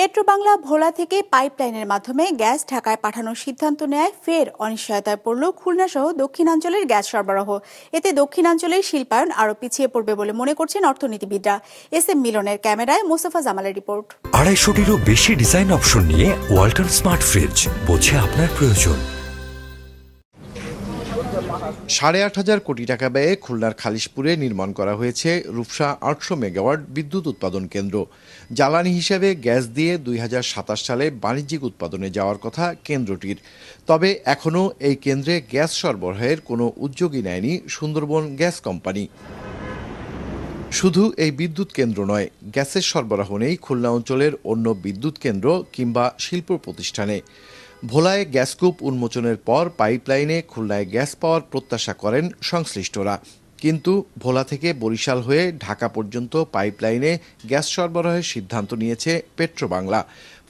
পেট্রোবাংলা ভোলা থেকে পাইপলাইনের মাধ্যমে গ্যাস ঢাকায় পাঠানোর সিদ্ধান্ত নেয় ফের অনিশ্চয়তায় পড়ল খুলনা সহ দক্ষিণাঞ্চলের গ্যাস সরবরাহ। এতে দক্ষিণাঞ্চলের শিল্পায়ন আরও পিছিয়ে পড়বে বলে মনে করছেন অর্থনীতিবিদরা। এস এম মিলনের ক্যামেরায় মোস্তফা জামালের রিপোর্ট। 250-টিরও বেশি ডিজাইন অপশন নিয়ে ওয়ালটন স্মার্ট ফ্রিজ, বোঝে আপনার প্রয়োজন। 8,500 কোটি টাকা ব্যয়ে খুলনার খালিশপুরে নির্মাণ করা হয়েছে রূপসা 800 মেগাওয়াট বিদ্যুৎ উৎপাদন কেন্দ্র। জ্বালানি হিসেবে গ্যাস দিয়ে 2027 সালে বাণিজ্যিক উৎপাদনে যাওয়ার কথা কেন্দ্রটির। তবে এখনও এই কেন্দ্রে গ্যাস সরবরাহের কোনো উদ্যোগই নেয়নি সুন্দরবন গ্যাস কোম্পানি। শুধু এই বিদ্যুৎ কেন্দ্র নয়, গ্যাসের সরবরাহ নেই খুলনা অঞ্চলের অন্য বিদ্যুৎ কেন্দ্র কিংবা শিল্প প্রতিষ্ঠানে। ভোলায় গ্যাসকূপ উন্মোচনের পর পাইপলাইনে খুলনায় গ্যাস পাওয়ার প্রত্যাশা করেন সংশ্লিষ্টরা, কিন্তু ভোলা থেকে বরিশাল হয়ে ঢাকা পর্যন্ত পাইপলাইনে গ্যাস সরবরাহের সিদ্ধান্ত নিয়েছে পেট্রোবাংলা।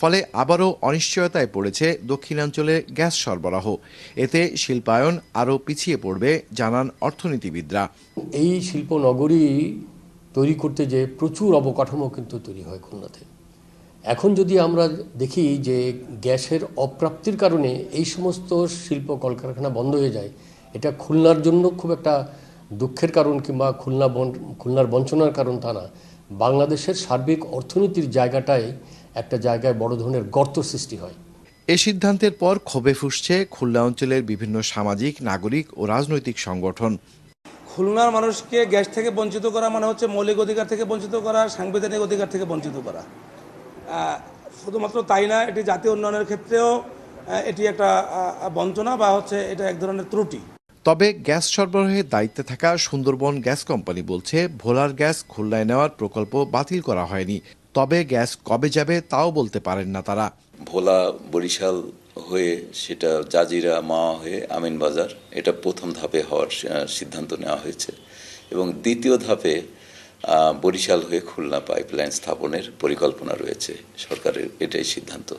ফলে আবারও অনিশ্চয়তায় পড়েছে দক্ষিণাঞ্চলে গ্যাস সরবরাহ। এতে শিল্পায়ন আরও পিছিয়ে পড়বে জানান অর্থনীতিবিদরা। এই শিল্পনগরী তৈরি করতে যে প্রচুর অবকাঠামো কিন্তু তৈরি হয় খুলনাতে। এখন যদি আমরা দেখি যে গ্যাসের অপ্রাপ্তির কারণে এই সমস্ত শিল্প কলকারখানা বন্ধ হয়ে যায়, এটা খুলনার জন্য খুব একটা দুঃখের কারণ কিংবা খুলনার বঞ্চনার কারণ তা না, বাংলাদেশের সার্বিক অর্থনীতির জায়গাটায় একটা জায়গায় বড় ধরনের গর্ত সৃষ্টি হয়। এ সিদ্ধান্তের পর ক্ষোভে ফুঁসছে খুলনা অঞ্চলের বিভিন্ন সামাজিক, নাগরিক ও রাজনৈতিক সংগঠন। খুলনার মানুষকে গ্যাস থেকে বঞ্চিত করা মানে হচ্ছে মৌলিক অধিকার থেকে বঞ্চিত করা, সাংবিধানিক অধিকার থেকে বঞ্চিত করা। শুধুমাত্র তাই না, এটি জাতীয় উন্নয়নের ক্ষেত্রেও এটি একটা বঞ্চনা বা হচ্ছে এটা এক ধরনের ত্রুটি। তবে গ্যাস সরবরাহের দায়িত্বে থাকা সুন্দরবন গ্যাস কোম্পানি বলছে, ভোলার গ্যাস খুলনায় নেওয়ার প্রকল্প বাতিল করা হয়নি। তবে গ্যাস কবে যাবে তাও বলতে পারেন না তারা। ভোলা বরিশাল হয়ে সেটা জাজিরা মাওয়া হয়ে আমিনবাজার, এটা প্রথম ধাপে হওয়ার সিদ্ধান্ত নেওয়া হয়েছে এবং দ্বিতীয় ধাপে বরিশাল হয়ে খুলনা পাইপলাইন স্থাপনের পরিকল্পনা রয়েছে সরকারের, এটাই সিদ্ধান্ত।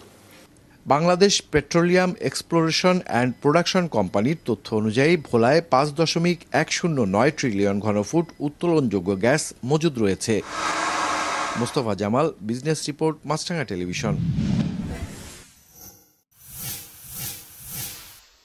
Bangladesh petroleum exploration and production কোম্পানির তথ্য অনুযায়ী ভোলায় 5.109 ট্রিলিয়ন ঘনফুট উত্তোলনযোগ্য গ্যাস মজুদ রয়েছে। মোস্তফা জামাল, বিজনেস রিপোর্ট, মাছরাঙা টেলিভিশন।